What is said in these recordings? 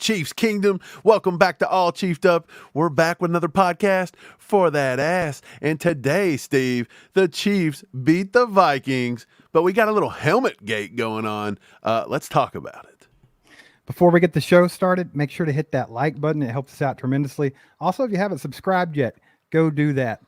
Chiefs Kingdom. Welcome back to All Chiefed Up. We're back with another podcast for that ass. And today, Steve, the Chiefs beat the Vikings, but we got a little helmet gate going on. Let's talk about it. Before we get the show started, make sure to hit that like button. It helps us out tremendously. Also, if you haven't subscribed yet, go do that.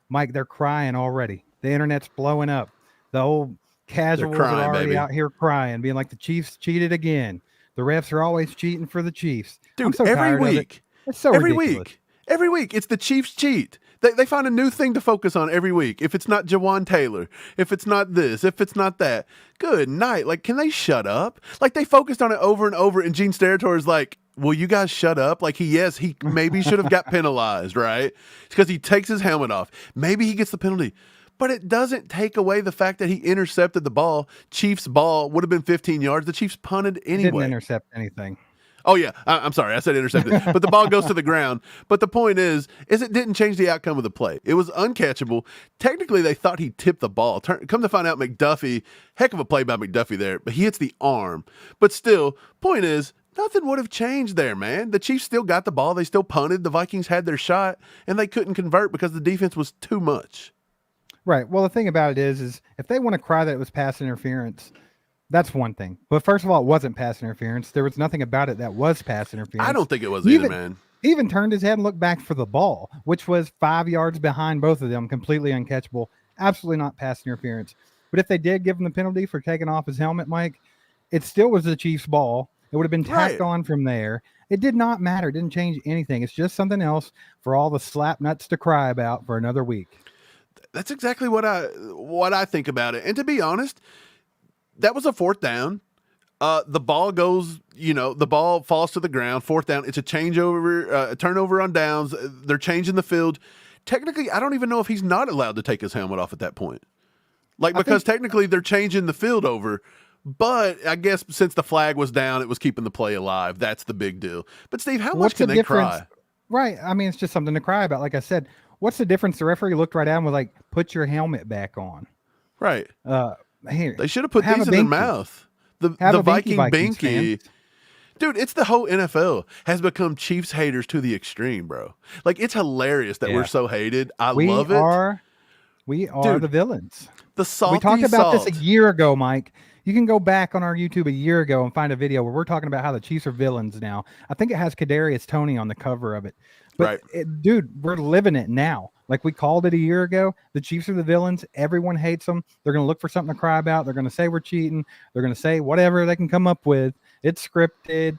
Mike, they're crying already. The internet's blowing up. The old casuals are already out here crying, being like, the Chiefs cheated again. The refs are always cheating for the Chiefs. Dude, I'm so every week. It's so ridiculous. Every week, it's the Chiefs cheat. They find a new thing to focus on every week. If it's not Jawan Taylor, if it's not this, if it's not that. Good night. Like, can they shut up? Like, they focused on it over and over, and Gene Steratore is like, will you guys shut up? Like, he maybe should have got penalized, right? It's because he takes his helmet off. Maybe he gets the penalty. But it doesn't take away the fact that he intercepted the ball. Chiefs' ball would have been 15 yards. The Chiefs punted anyway. Didn't intercept anything. Oh, yeah. I'm sorry. I said intercepted. But the ball goes to the ground. But the point is it didn't change the outcome of the play. It was uncatchable. Technically, they thought he tipped the ball. Come to find out, McDuffie, heck of a play by McDuffie there, but he hits the arm. But still, point is, nothing would have changed there, man. The Chiefs still got the ball. They still punted. The Vikings had their shot, and they couldn't convert because the defense was too much. Right. Well, the thing about it is if they want to cry that it was pass interference, that's one thing. But first of all, it wasn't pass interference. There was nothing about it that was pass interference. I don't think it was either, man. He even turned his head and looked back for the ball, which was 5 yards behind both of them, completely uncatchable. Absolutely not pass interference. But if they did give him the penalty for taking off his helmet, Mike, it still was the Chiefs' ball. It would have been tacked on from there. It did not matter. It didn't change anything. It's just something else for all the slap nuts to cry about for another week. That's exactly what I think about it. And to be honest, that was a fourth down. The ball goes, the ball falls to the ground. Fourth down. It's a changeover, a turnover on downs. They're changing the field. Technically, I don't even know if he's not allowed to take his helmet off at that point. Because technically they're changing the field over. But I guess since the flag was down, it was keeping the play alive. That's the big deal. But Steve, how much can they cry? Right. I mean, it's just something to cry about. Like I said, what's the difference? The referee looked right at him with like, put your helmet back on. Right. Here. They should have put these in their mouth. The Viking binky. Dude, it's the whole NFL has become Chiefs haters to the extreme, bro. Like, it's hilarious that we're so hated. I love it. We are the villains. The salty We talked about this a year ago, Mike. You can go back on our YouTube a year ago and find a video where we're talking about how the Chiefs are villains now. I think it has Kadarius Toney on the cover of it. But, dude, we're living it now. Like we called it a year ago. The Chiefs are the villains. Everyone hates them. They're going to look for something to cry about. They're going to say we're cheating. They're going to say whatever they can come up with. It's scripted,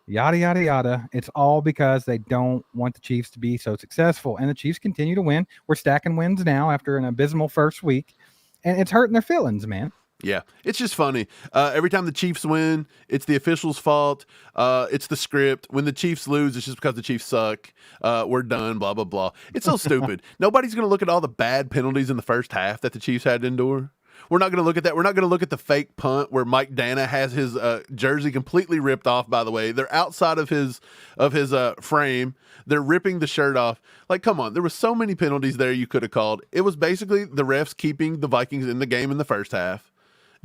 yada, yada, yada. It's all because they don't want the Chiefs to be so successful. And the Chiefs continue to win. We're stacking wins now after an abysmal first week. And it's hurting their feelings, man. Yeah, it's just funny. Every time the Chiefs win, it's the officials' fault. It's the script. When the Chiefs lose, it's just because the Chiefs suck. We're done, blah, blah, blah. It's so stupid. Nobody's going to look at all the bad penalties in the first half that the Chiefs had to endure. We're not going to look at that. We're not going to look at the fake punt where Mike Dana has his jersey completely ripped off, by the way. They're outside of his frame. They're ripping the shirt off. Like, come on. There were so many penalties there you could have called. It was basically the refs keeping the Vikings in the game in the first half.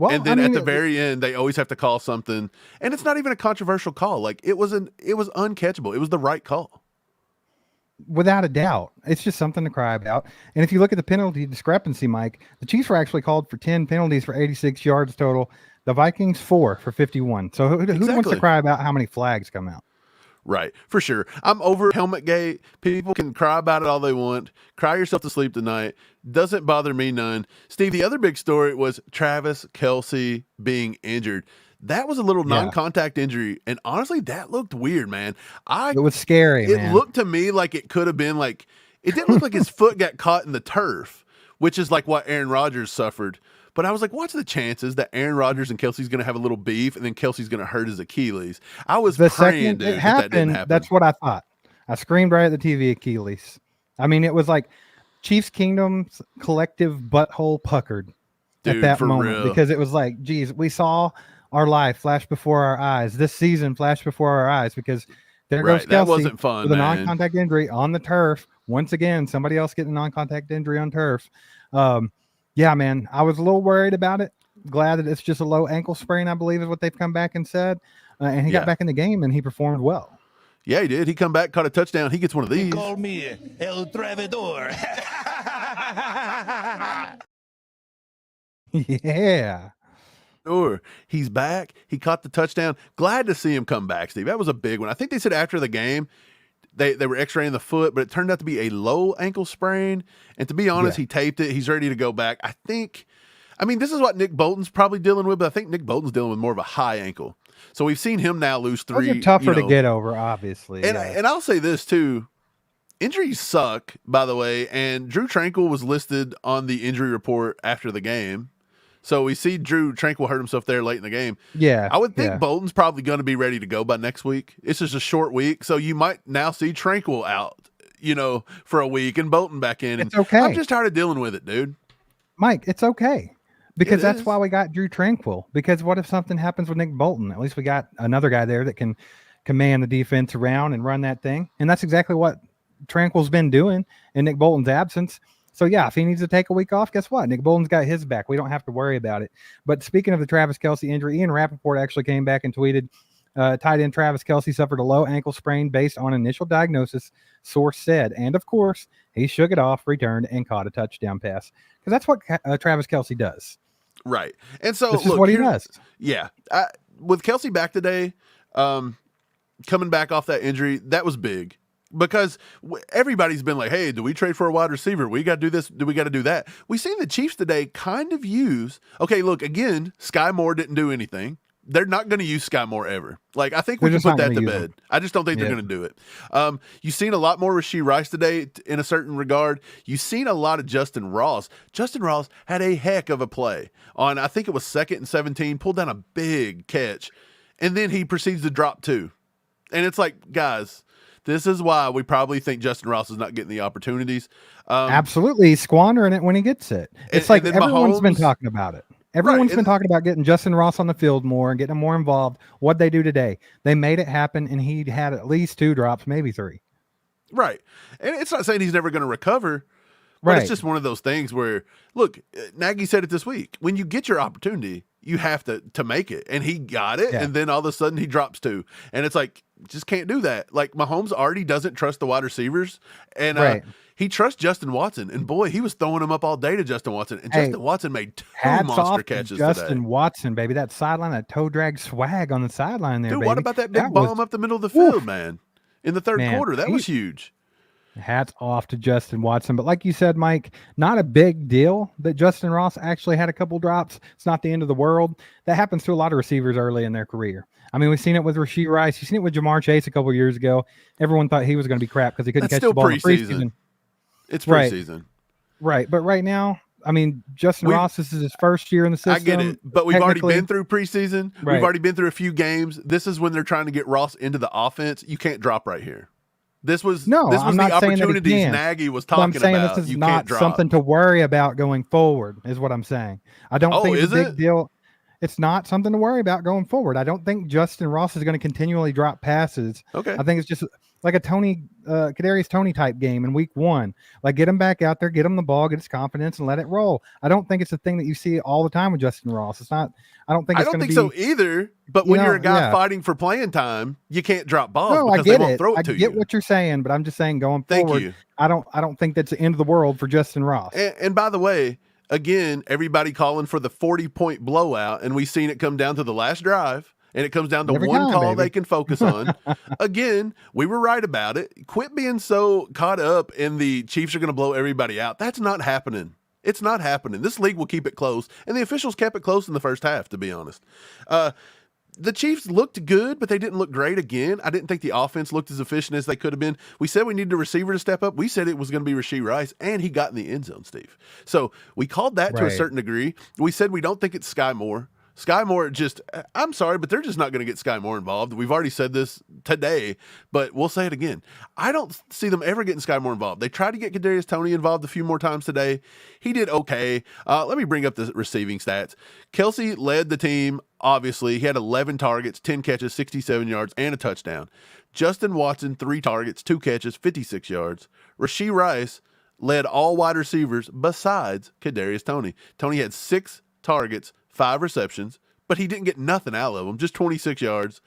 Well, and then at the very end, they always have to call something. And it's not even a controversial call. Like, it was uncatchable. It was the right call. Without a doubt. It's just something to cry about. And if you look at the penalty discrepancy, Mike, the Chiefs were actually called for 10 penalties for 86 yards total. The Vikings 4 for 51. So who wants to cry about how many flags come out? Right, for sure. I'm over helmet gate. People can cry about it all they want. Cry yourself to sleep tonight. Doesn't bother me none. Steve, the other big story was Travis Kelce being injured. That was a little non-contact injury, and honestly, that looked weird, man. It was scary, man. It looked to me like it could have been like, it didn't look like his foot got caught in the turf, which is like what Aaron Rodgers suffered. But I was like, what's the chances that Aaron Rodgers and Kelce's going to have a little beef and then Kelce's going to hurt his Achilles? I was praying, dude, that didn't happen. That's what I thought. I screamed right at the TV, Achilles. I mean, it was like Chiefs Kingdom's collective butthole puckered at that moment. Because it was like, geez, we saw our life flash before our eyes. This season flashed before our eyes because there goes Kelce that wasn't fun, with a non-contact injury on the turf. Once again, somebody else getting a non-contact injury on turf. Yeah, man, I was a little worried about it. Glad that it's just a low ankle sprain, I believe is what they've come back and said. and he got back in the game and he performed well. Yeah, he did. He come back, caught a touchdown. He gets one of these. Call me El Travidor. Yeah. Sure. He's back. He caught the touchdown. Glad to see him come back, Steve. That was a big one. I think they said after the game, they were x-raying the foot, but it turned out to be a low ankle sprain. And to be honest, he taped it. He's ready to go back. I mean, this is what Nick Bolton's probably dealing with, but I think Nick Bolton's dealing with more of a high ankle. So we've seen him now lose 3. Those are tougher to get over, obviously. And I'll say this too. Injuries suck, by the way, and Drew Tranquill was listed on the injury report after the game. So we see Drew Tranquill hurt himself there late in the game. Yeah. I would think Bolton's probably going to be ready to go by next week. It's just a short week, so you might now see Tranquill out, for a week and Bolton back in. It's okay. I'm just tired of dealing with it, dude. Mike, it's okay. Because that's why we got Drew Tranquill. Because what if something happens with Nick Bolton? At least we got another guy there that can command the defense around and run that thing. And that's exactly what Tranquill's been doing in Nick Bolton's absence. So, yeah, if he needs to take a week off, guess what? Nick Bolton's got his back. We don't have to worry about it. But speaking of the Travis Kelce injury, Ian Rappaport actually came back and tweeted, tight end Travis Kelce suffered a low ankle sprain based on initial diagnosis, source said. And, of course, he shook it off, returned, and caught a touchdown pass. Because that's what Travis Kelce does. Right. And so, this is what he does. Yeah. With Kelce back today, coming back off that injury, that was big. Because everybody's been like, hey, do we trade for a wide receiver? We got to do this. Do we got to do that? We've seen the Chiefs today kind of use, okay, look, again, Sky Moore didn't do anything. They're not going to use Sky Moore ever. Like, I think we can put that to bed. I just don't think they're going to do it. You've seen a lot more Rashee Rice today in a certain regard. You've seen a lot of Justin Ross. Justin Ross had a heck of a play on, I think it was 2nd and 17, pulled down a big catch, and then he proceeds to drop 2. And it's like, guys, this is why we probably think Justin Ross is not getting the opportunities. Absolutely. He's squandering it when he gets it. It's like everyone's been talking about it. Everyone's been talking about getting Justin Ross on the field more and getting him more involved. What'd they do today? They made it happen, and he had at least 2 drops, maybe 3. Right. And it's not saying he's never going to recover, but it's just one of those things where, look, Nagy said it this week. When you get your opportunity, you have to make it. And he got it, and then all of a sudden he drops 2. And it's like, just can't do that. Like, Mahomes already doesn't trust the wide receivers, and he trusts Justin Watson. And boy, he was throwing him up all day to Justin Watson. And Justin Watson made 2 monster catches today. Justin Watson, baby, that sideline, that toe drag swag on the sideline there, dude. baby. What about that big bomb up the middle of the field, man? In the third quarter, that was huge. Hats off to Justin Watson. But like you said, Mike, not a big deal that Justin Ross actually had a couple drops. It's not the end of the world. That happens to a lot of receivers early in their career. I mean, we've seen it with Rashee Rice. You've seen it with Jamar Chase a couple years ago. Everyone thought he was going to be crap because he couldn't catch the ball in preseason. It's preseason. Right. But right now, I mean, Justin Ross, this is his first year in the system. I get it. But we've already been through preseason. We've already been through a few games. This is when they're trying to get Ross into the offense. You can't drop right here. This was the opportunities Nagy was talking about. I'm saying this is not something to worry about going forward, is what I'm saying. I don't think it's a big deal. It's not something to worry about going forward. I don't think Justin Ross is going to continually drop passes. Okay. I think it's just like a Kadarius Toney type game in week 1. Like, get him back out there, get him the ball, get his confidence, and let it roll. I don't think it's a thing that you see all the time with Justin Ross. It's not. I don't think so either. But when you're a guy fighting for playing time, you can't drop balls because they won't throw it to you. I get what you're saying, but I'm just saying going forward. Thank you. I don't think that's the end of the world for Justin Ross. And by the way, again, everybody calling for the 40-point blowout, and we've seen it come down to the last drive, and it comes down to one call they can focus on. Again, we were right about it. Quit being so caught up in the Chiefs are going to blow everybody out. That's not happening. It's not happening. This league will keep it close, and the officials kept it close in the first half, to be honest. The Chiefs looked good, but they didn't look great again. I didn't think the offense looked as efficient as they could have been. We said we needed a receiver to step up. We said it was going to be Rashee Rice, and he got in the end zone, Steve. So we called that to a certain degree. We said we don't think it's Sky Moore. Sky Moore I'm sorry, but they're just not going to get Sky Moore involved. We've already said this today, but we'll say it again. I don't see them ever getting Sky Moore involved. They tried to get Kadarius Toney involved a few more times today. He did okay. Let me bring up the receiving stats. Kelce led the team, obviously. He had 11 targets, 10 catches, 67 yards, and a touchdown. Justin Watson, 3 targets, 2 catches, 56 yards. Rashee Rice led all wide receivers besides Kadarius Toney. Toney had 6 targets, 5 receptions, but he didn't get nothing out of them, just 26 yards.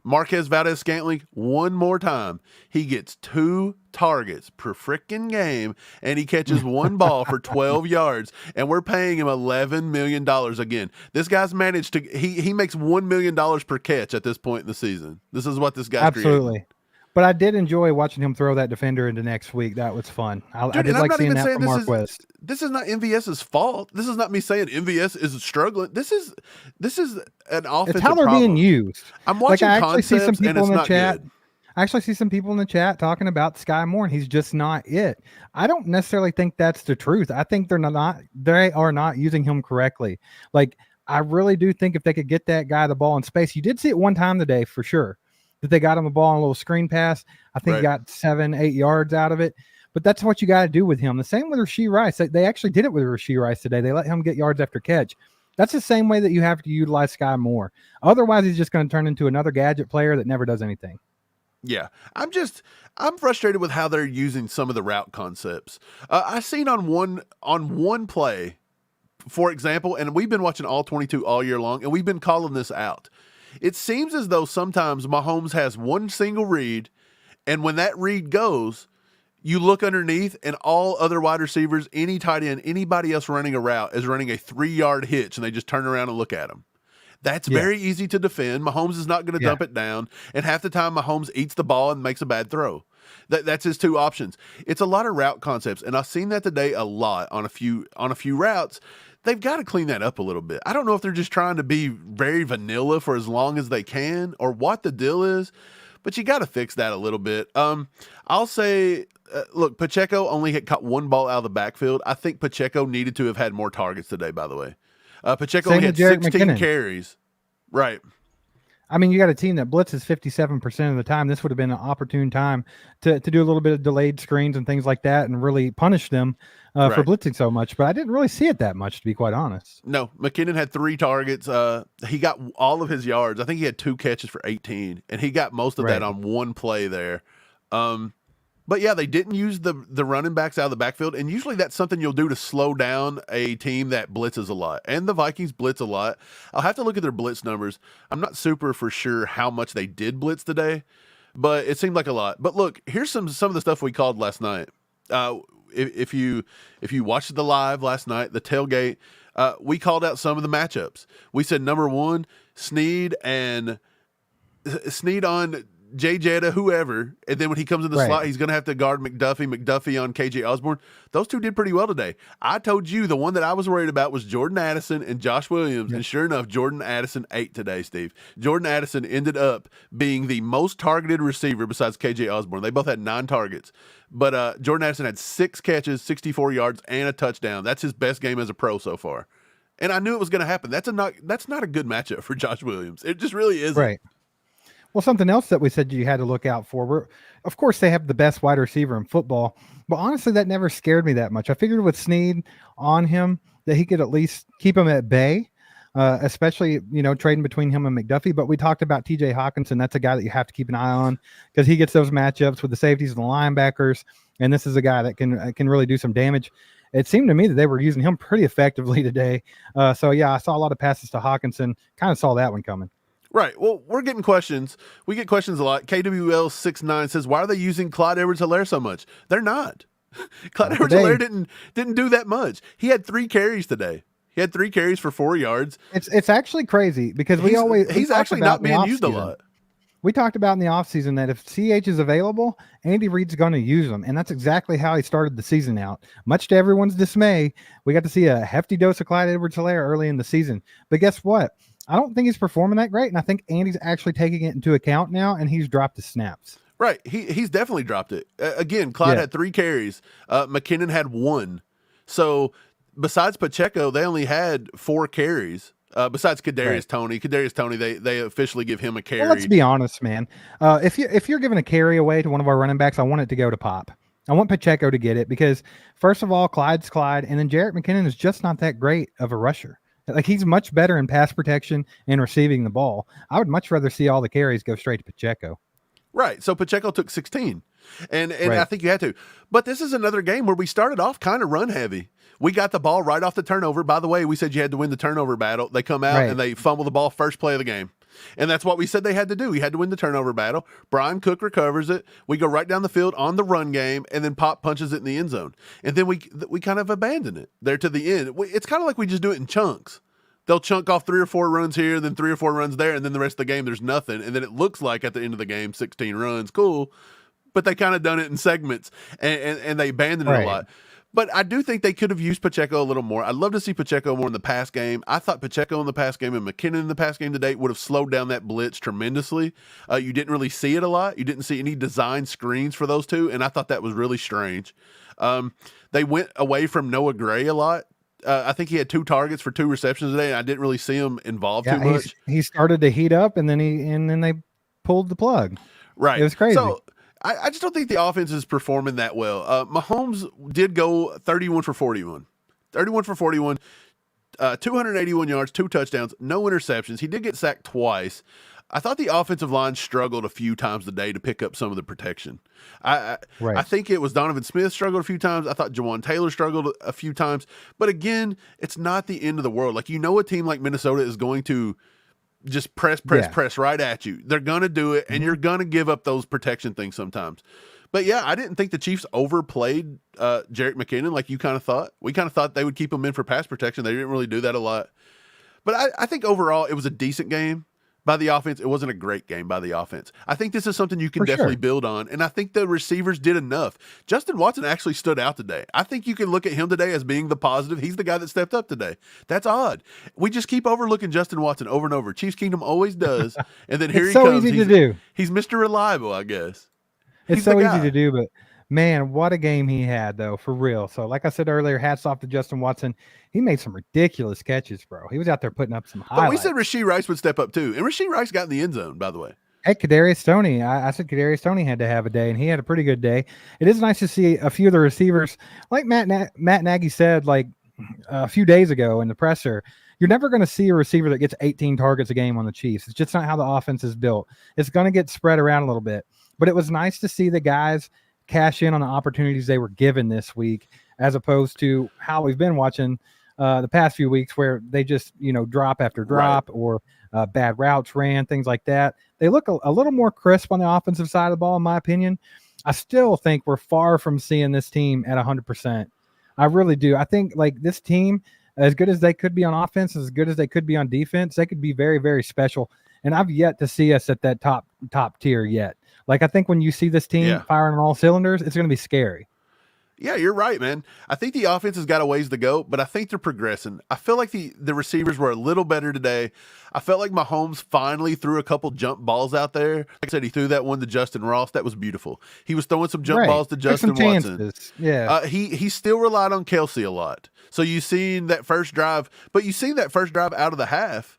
Marquez Valdez-Scantling, one more time. He gets 2 targets per freaking game, and he catches one ball for 12 yards, and we're paying him $11 million again. This guy's managed to he makes $1 million per catch at this point in the season. This is what this guy's absolutely creating. But I did enjoy watching him throw that defender into next week. That was fun. I did like seeing that from Marquez. This is not MVS's fault. This is not me saying MVS is struggling. This is an offensive It's how they're problem. being used. I'm watching I actually see some concepts, and people it's in the not chat. good. I actually see some people in the chat talking about Sky Moore, and he's just not it. I don't necessarily think that's the truth. I think they are not using him correctly. Like, I really do think if they could get that guy the ball in space, you did see it one time today for sure, that they got him a ball on a little screen pass. I think he got 7-8 yards out of it. But that's what you got to do with him. The same with Rashee Rice. They actually did it with Rashee Rice today. They let him get yards after catch. That's the same way that you have to utilize Sky Moore. Otherwise, he's just going to turn into another gadget player that never does anything. Yeah, I'm frustrated with how they're using some of the route concepts. I seen on one play, for example, and we've been watching all 22 all year long, and we've been calling this out. It seems as though sometimes Mahomes has one single read, and when that read goes, you look underneath, and all other wide receivers, any tight end, anybody else running a route is running a 3-yard hitch, and they just turn around and look at him. That's very easy to defend. Mahomes is not going to dump it down, and half the time Mahomes eats the ball and makes a bad throw. That's his 2 options. It's a lot of route concepts, and I've seen that today a lot on a few routes. They've got to clean that up a little bit. I don't know if they're just trying to be very vanilla for as long as they can, or what the deal is, but you got to fix that a little bit. I'll say, look, Pacheco only had caught 1 ball out of the backfield. I think Pacheco needed to have had more targets today, by the way. Pacheco only had 16 carries. Right. I mean, you got a team that blitzes 57% of the time. This would have been an opportune time to do a little bit of delayed screens and things like that and really punish them for blitzing so much. But I didn't really see it that much, to be quite honest. No, McKinnon had 3 targets. He got all of his yards. I think he had 2 catches for 18, and he got most of that on one play there. But yeah, they didn't use the running backs out of the backfield, and usually that's something you'll do to slow down a team that blitzes a lot. And the Vikings blitz a lot. I'll have to look at their blitz numbers. I'm not super for sure how much they did blitz today, but it seemed like a lot. But look, here's some of the stuff we called last night. If you watched the live last night, the tailgate, we called out some of the matchups. We said number 1, SNEED on Jay Jetta, whoever, and then when he comes in the slot, he's going to have to guard McDuffie on KJ Osborne. Those 2 did pretty well today. I told you the one that I was worried about was Jordan Addison and Josh Williams, and sure enough, Jordan Addison ate today, Steve. Jordan Addison ended up being the most targeted receiver besides KJ Osborne. They both had 9 targets, but Jordan Addison had 6 catches, 64 yards, and a touchdown. That's his best game as a pro so far. And I knew it was going to happen. That's not a good matchup for Josh Williams. It just really isn't. Right. Well, something else that we said you had to look out for, of course, they have the best wide receiver in football, but honestly, that never scared me that much. I figured with SNEED on him that he could at least keep him at bay, especially, trading between him and McDuffie. But we talked about TJ Hawkinson. That's a guy that you have to keep an eye on because he gets those matchups with the safeties and the linebackers, and this is a guy that can really do some damage. It seemed to me that they were using him pretty effectively today. So, yeah, I saw a lot of passes to Hawkinson. Kind of saw that one coming. Right. Well, we're getting questions. We get questions a lot. KWL69 says, why are they using Clyde Edwards-Helaire so much? They're not. Clyde Edwards-Helaire didn't do that much. He had 3 carries today. He had 3 carries for 4 yards. It's actually crazy because he's actually not being used a lot. We talked about in the offseason that if CH is available, Andy Reid's going to use them. And that's exactly how he started the season out. Much to everyone's dismay, we got to see a hefty dose of Clyde Edwards-Helaire early in the season. But guess what? I don't think he's performing that great, and I think Andy's actually taking it into account now, and he's dropped the snaps. Right. He's definitely dropped it. Again, Clyde had 3 carries. McKinnon had 1. So besides Pacheco, they only had 4 carries. Besides Kadarius Toney. Kadarius Toney, they officially give him a carry. Well, let's be honest, man. If you're giving a carry away to one of our running backs, I want it to go to Pop. I want Pacheco to get it because, first of all, Clyde's Clyde, and then Jarrett McKinnon is just not that great of a rusher. Like, he's much better in pass protection and receiving the ball. I would much rather see all the carries go straight to Pacheco. Right. So Pacheco took 16. And I think you had to. But this is another game where we started off kind of run heavy. We got the ball right off the turnover. By the way, we said you had to win the turnover battle. They come out and they fumble the ball first play of the game. And that's what we said they had to do. He had to win the turnover battle. Brian Cook recovers it. We go right down the field on the run game, and then Pop punches it in the end zone. And then we kind of abandon it there to the end. It's kind of like we just do it in chunks. They'll chunk off 3 or 4 runs here, then 3 or 4 runs there, and then the rest of the game there's nothing. And then it looks like at the end of the game, 16 runs, cool. But they kind of done it in segments, and they abandoned it a lot. But I do think they could have used Pacheco a little more. I'd love to see Pacheco more in the pass game. I thought Pacheco in the pass game and McKinnon in the pass game today would have slowed down that blitz tremendously. You didn't really see it a lot. You didn't see any design screens for those two, and I thought that was really strange. They went away from Noah Gray a lot. I think he had 2 targets for 2 receptions today, and I didn't really see him involved too much. He started to heat up, and then they pulled the plug. Right. It was crazy. So, I just don't think the offense is performing that well. Mahomes did go 31 for 41. 31 for 41, 281 yards, 2 touchdowns, no interceptions. He did get sacked twice. I thought the offensive line struggled a few times today to pick up some of the protection. I think it was Donovan Smith struggled a few times. I thought Jawan Taylor struggled a few times. But again, it's not the end of the world. Like, a team like Minnesota is going to just press right at you. They're going to do it, and you're going to give up those protection things sometimes. But, yeah, I didn't think the Chiefs overplayed Jerick McKinnon like you kind of thought. We kind of thought they would keep him in for pass protection. They didn't really do that a lot. But I think overall it was a decent game by the offense. It wasn't a great game by the offense. I think this is something you can definitely build on, and I think the receivers did enough. Justin Watson actually stood out today. I think you can look at him today as being the positive. He's the guy that stepped up today. That's odd. We just keep overlooking Justin Watson over and over. Chiefs Kingdom always does, and then here he comes. Easy to do. He's Mr. Reliable, I guess. It's so easy to do, but man, what a game he had, though, for real. So, like I said earlier, hats off to Justin Watson. He made some ridiculous catches, bro. He was out there putting up some highlights. But we said Rashee Rice would step up, too. And Rashee Rice got in the end zone, by the way. Hey, Kadarius Toney. I said Kadarius Toney had to have a day, and he had a pretty good day. It is nice to see a few of the receivers, like Matt Nagy said, like a few days ago in the presser, you're never going to see a receiver that gets 18 targets a game on the Chiefs. It's just not how the offense is built. It's going to get spread around a little bit. But it was nice to see the guys cash in on the opportunities they were given this week, as opposed to how we've been watching the past few weeks where they just, drop after drop or bad routes ran, things like that. They look a little more crisp on the offensive side of the ball, in my opinion. I still think we're far from seeing this team at 100%. I really do. I think like this team, as good as they could be on offense, as good as they could be on defense, they could be very, very special. And I've yet to see us at that top tier yet. Like, I think when you see this team firing on all cylinders, it's going to be scary. Yeah, you're right, man. I think the offense has got a ways to go, but I think they're progressing. I feel like the receivers were a little better today. I felt like Mahomes finally threw a couple jump balls out there. Like I said, he threw that one to Justin Ross. That was beautiful. He was throwing some jump balls to Justin Watson. Yeah. He still relied on Kelce a lot. So you've seen that first drive, but you've seen that first drive out of the half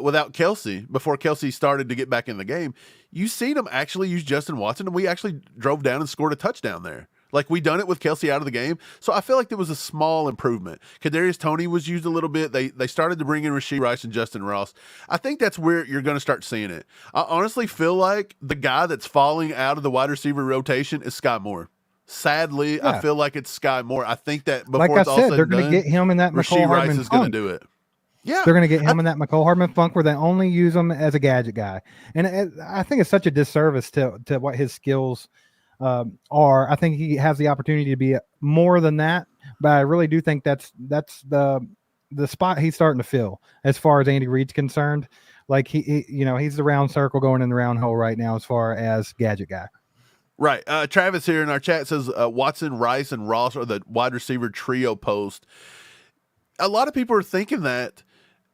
without Kelce, before Kelce started to get back in the game. You've seen him actually use Justin Watson, and we actually drove down and scored a touchdown there. Like, we done it with Kelce out of the game. So I feel like there was a small improvement. Kadarius Toney was used a little bit. They started to bring in Rashee Rice and Justin Ross. I think that's where you're going to start seeing it. I honestly feel like the guy that's falling out of the wide receiver rotation is Sky Moore. Sadly, I feel like it's Sky Moore. I think that before like it's all said and done, they're going to get him in that Rashee McCole Rice Hardman is going to funk. do it. Yeah, they're going to get him in that McCole Hardman funk where they only use him as a gadget guy. And I think it's such a disservice to what his skills are. I think he has the opportunity to be more than that, but I really do think that's the spot he's starting to fill as far as Andy Reid's concerned. Like he's the round circle going in the round hole right now as far as gadget guy. Right. Travis here in our chat says Watson, Rice, and Ross are the wide receiver trio post. A lot of people are thinking that,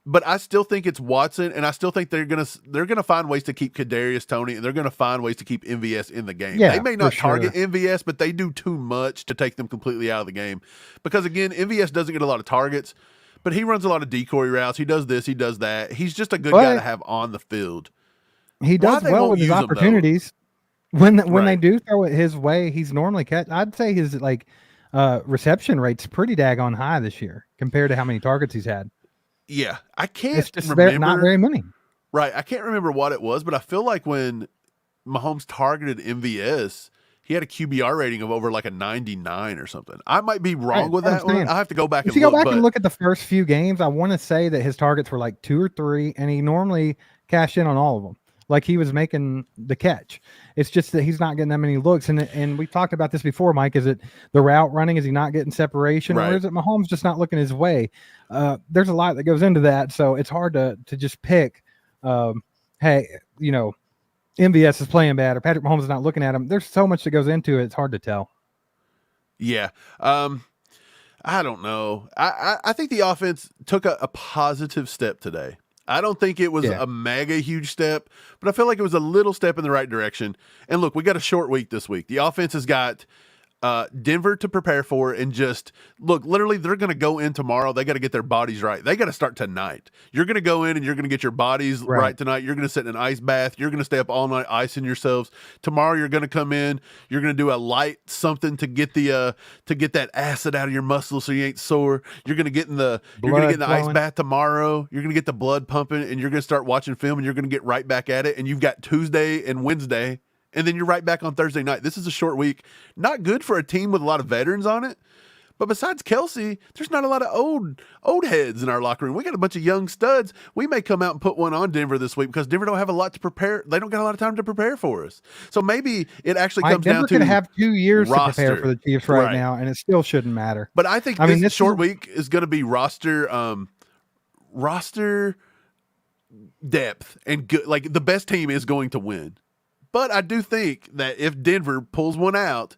but I still think it's Watson, and I still think they're gonna find ways to keep Kadarius Toney, and they're gonna find ways to keep MVS in the game. They may not target MVS, but they do too much to take them completely out of the game. Because again, MVS doesn't get a lot of targets, but he runs a lot of decoy routes. He does this, he does that. He's just a good guy to have on the field. He does well with his opportunities. When they do throw it his way, he's normally catch. I'd say his reception rate's pretty daggone high this year compared to how many targets he's had. Yeah, I can't it's just remember. Not very many. Right, I can't remember what it was, but I feel like when Mahomes targeted MVS, He had a QBR rating of over like a 99 or something. I might be wrong with that's that what I'm one. saying. I'll have to go back If and you look. go back and look at the first few games, I want to say that his targets were like 2 or 3, and he normally cashed in on all of them. Like he was making the catch. It's just that he's not getting that many looks. And we talked about this before, Mike. Is it the route running? Is he not getting separation? Right. Or is it Mahomes just not looking his way? There's a lot that goes into that. So it's hard to just pick, hey, you know, MVS is playing bad or Patrick Mahomes is not looking at him. There's so much that goes into it. It's hard to tell. Yeah. I don't know. I think the offense took a positive step today. I don't think it was a mega huge step, but I feel like it was a little step in the right direction. And look, we got a short week this week. The offense has got Denver to prepare for, and just look, literally they're going to go in tomorrow. They got to get their bodies right. They got to start tonight. You're going to go in and you're going to get your bodies right tonight. You're going to sit in an ice bath. You're going to stay up all night icing yourselves. Tomorrow you're going to come in. You're going to do a light something to get the to get that acid out of your muscles so you ain't sore. You're going to get in the ice bath tomorrow. You're going to get the blood pumping, and you're going to start watching film, and you're going to get right back at it. And you've got Tuesday and Wednesday. And then you're right back on Thursday night. This is a short week. Not good for a team with a lot of veterans on it. But besides Kelce, there's not a lot of old heads in our locker room. We got a bunch of young studs. We may come out and put one on Denver this week because Denver don't have a lot to prepare. They don't got a lot of time to prepare for us. So maybe it actually comes down to Denver could have 2 years roster. to prepare for the Chiefs right now, and it still shouldn't matter. But I think this short week is going to be roster depth and good. Like the best team is going to win. But I do think that if Denver pulls one out,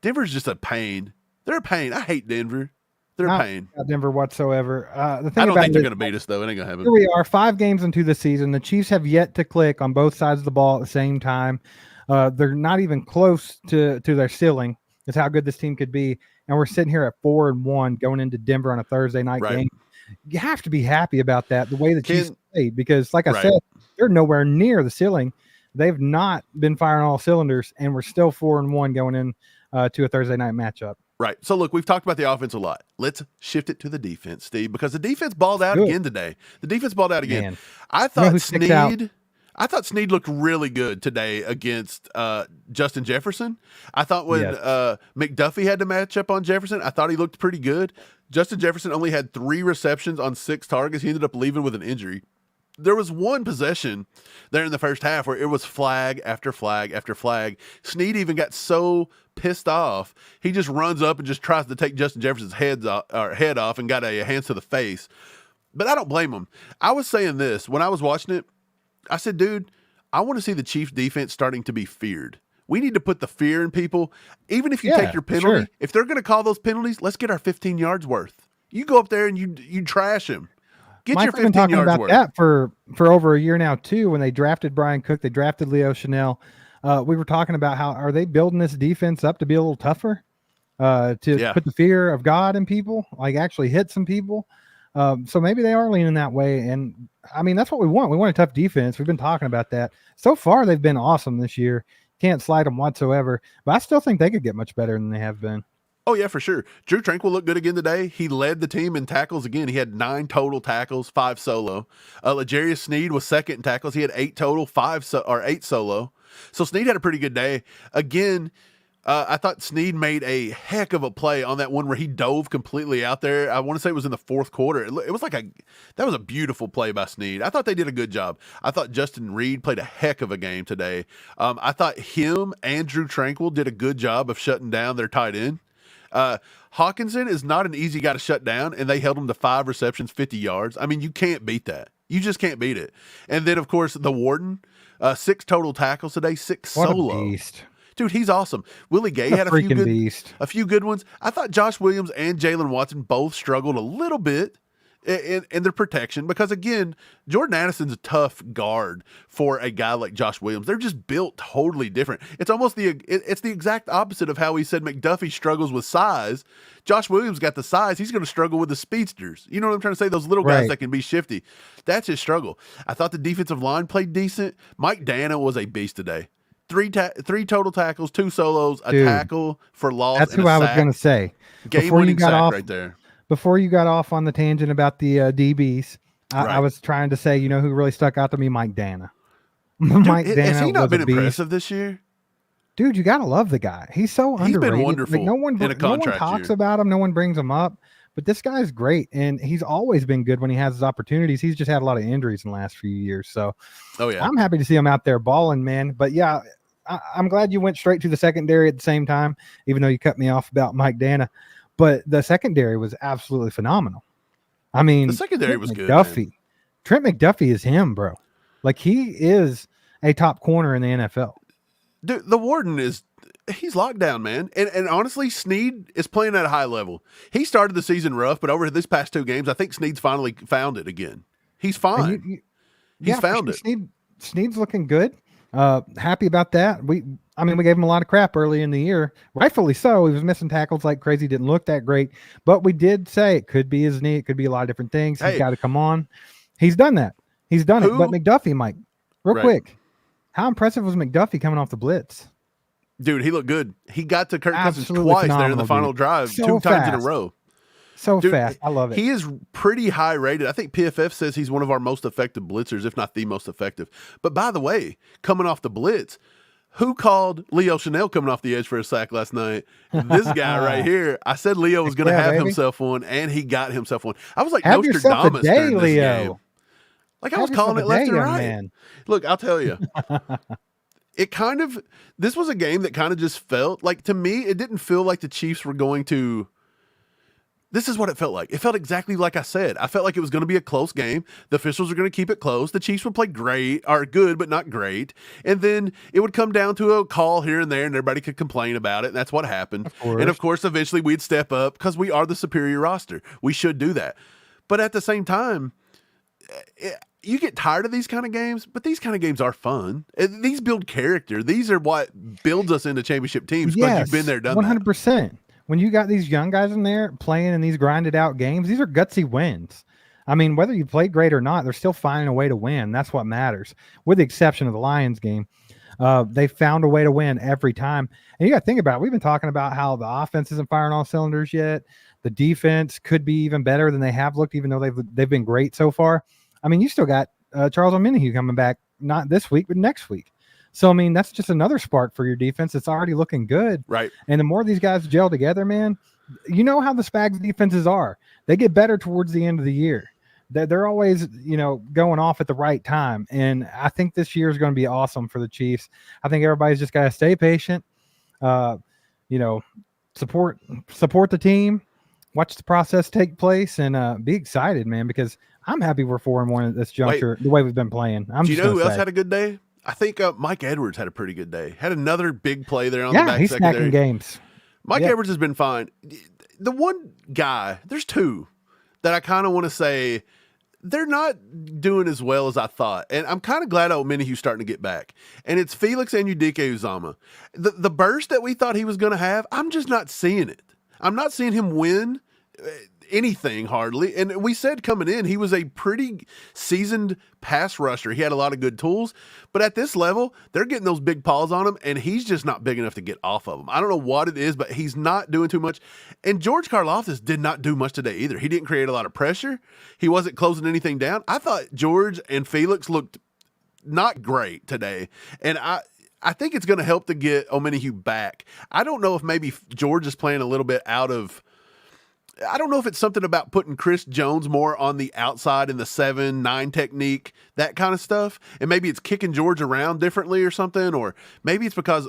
Denver's just a pain. They're a pain. I hate Denver. They're a pain. Not Denver whatsoever. The thing I don't think they're going to beat us, though. It ain't going to happen. Here we are, 5 games into the season. The Chiefs have yet to click on both sides of the ball at the same time. They're not even close to their ceiling. That's how good this team could be. And we're sitting here at 4-1 going into Denver on a Thursday night game. You have to be happy about that, the way the Chiefs played, because like I said, they're nowhere near the ceiling. They've not been firing all cylinders, and we're still 4-1 going in to a Thursday night matchup. Right. So, look, we've talked about the offense a lot. Let's shift it to the defense, Steve, because the defense balled out again today. The defense balled out again. Man. I thought Sneed looked really good today against Justin Jefferson. I thought when McDuffie had to match up on Jefferson, I thought he looked pretty good. Justin Jefferson only had 3 receptions on 6 targets. He ended up leaving with an injury. There was one possession there in the first half where it was flag after flag after flag. Sneed even got so pissed off, he just runs up and just tries to take Justin Jefferson's head off and got a hands to the face. But I don't blame him. I was saying this when I was watching it. I said, dude, I want to see the Chiefs defense starting to be feared. We need to put the fear in people. Even if you take your penalty, if they're going to call those penalties, let's get our 15 yards worth. You go up there and you trash him. Get your 15 talking yards about worth. that for over a year now too. When they drafted Brian Cook, they drafted Leo Chanel. We were talking about how are they building this defense up to be a little tougher, to put the fear of God in people, like actually hit some people. So maybe they are leaning that way. And I mean, that's what we want. We want a tough defense. We've been talking about that. So far, they've been awesome this year. Can't slide them whatsoever. But I still think they could get much better than they have been. Oh, yeah, for sure. Drew Tranquil looked good again today. He led the team in tackles again. He had 9 total tackles, 5 solo. L'Jarius Sneed was second in tackles. He had 8 total, 8 solo. So Sneed had a pretty good day. Again, I thought Sneed made a heck of a play on that one where he dove completely out there. I want to say it was in the 4th quarter. It was that was a beautiful play by Sneed. I thought they did a good job. I thought Justin Reed played a heck of a game today. I thought him and Drew Tranquil did a good job of shutting down their tight end. Hawkinson is not an easy guy to shut down, and they held him to 5 receptions, 50 yards. I mean, you can't beat that. You just can't beat it. And then, of course, the Warden, 6 total tackles today, 6 solo. What a beast. Dude, he's awesome. Willie Gay had a few good ones. I thought Josh Williams and Jalen Watson both struggled a little bit in their protection because, again, Jordan Addison's a tough guard for a guy like Josh Williams. They're just built totally different. It's almost it's the exact opposite of how we said McDuffie struggles with size. Josh Williams got the size. He's going to struggle with the speedsters. You know what I'm trying to say? Those little guys that can be shifty. That's his struggle. I thought the defensive line played decent. Mike Dana was a beast today. 3 total tackles, 2 solos, a tackle for loss. That's who I was going to say. Game-winning sack right there. Before you got off on the tangent about the DBs, I was trying to say, you know who really stuck out to me? Mike Dana. Dude, has he not been impressive this year? dude, you gotta love the guy. He's so He's underrated. been wonderful no one talks about him. No one brings him up. But this guy's great, and he's always been good when he has his opportunities. He's just had a lot of injuries in the last few years. So I'm happy to see him out there balling, man. But yeah, I'm glad you went straight to the secondary at the same time, even though you cut me off about Mike Dana. But the secondary was absolutely phenomenal. I mean, the secondary was good. Trent McDuffie is him, bro. Like, he is a top corner in the NFL. Dude, the Warden he's locked down, man. And honestly, SNEED is playing at a high level. He started the season rough, but over this past 2 games, I think SNEED's finally found it again. He's fine. He's found it. SNEED's looking good. Happy about that. We gave him a lot of crap early in the year. Rightfully so. He was missing tackles like crazy. Didn't look that great. But we did say it could be his knee. It could be a lot of different things. He's got to come on. He's done that. He's done it. But McDuffie, Mike, real quick, how impressive was McDuffie coming off the blitz? Dude, he looked good. He got to Kirk Cousins twice there in the final drive, 2 times in a row. So fast. I love it. He is pretty high rated. I think PFF says he's one of our most effective blitzers, if not the most effective. But by the way, coming off the blitz, who called Leo Chanel coming off the edge for a sack last night? This guy right here. I said Leo was going to have himself one, and he got himself one. I was like Nostradamus during this game. Like, I was calling it left and right. Man. Look, I'll tell you. This was a game that kind of just felt like, to me, it didn't feel like the Chiefs were going to. This is what it felt like. It felt exactly like I said. I felt like it was going to be a close game. The officials are going to keep it close. The Chiefs would play good, but not great. And then it would come down to a call here and there, and everybody could complain about it. And that's what happened. And of course, eventually we'd step up because we are the superior roster. We should do that. But at the same time, you get tired of these kind of games, but these kind of games are fun. These build character. These are what builds us into championship teams because you've been there, done 100%. When you got these young guys in there playing in these grinded out games, these are gutsy wins. I mean, whether you play great or not, they're still finding a way to win. That's what matters, with the exception of the Lions game. They found a way to win every time. And you got to think about it. We've been talking about how the offense isn't firing all cylinders yet. The defense could be even better than they have looked, even though they've been great so far. I mean, you still got Charles Omenihu coming back, not this week, but next week. So, I mean, that's just another spark for your defense. It's already looking good. Right. And the more these guys gel together, man, you know how the Spags defenses are. They get better towards the end of the year. They're always, going off at the right time. And I think this year is going to be awesome for the Chiefs. I think everybody's just got to stay patient, support the team, watch the process take place, and be excited, man, because I'm happy we're 4-1 at this juncture, the way we've been playing. Do you know who else had a good day? I think Mike Edwards had a pretty good day. Had another big play there on the back secondary. Yeah, he's snacking games. Mike Edwards has been fine. The one guy, there's 2 that I kind of want to say they're not doing as well as I thought. And I'm kind of glad Omenihu's starting to get back. And it's Felix and Udike Uzama. The burst that we thought he was going to have, I'm just not seeing it. I'm not seeing him win anything hardly. And we said coming in, he was a pretty seasoned pass rusher. He had a lot of good tools, but at this level, they're getting those big paws on him, and he's just not big enough to get off of them. I don't know what it is, but he's not doing too much. And George Karlaftis did not do much today either. He didn't create a lot of pressure. He wasn't closing anything down. I thought George and Felix looked not great today. And I think it's going to help to get Omenihu back. I don't know if maybe George is playing a little bit out of, I don't know if it's something about putting Chris Jones more on the outside in the 7-9 technique, that kind of stuff. And maybe it's kicking George around differently or something, or maybe it's because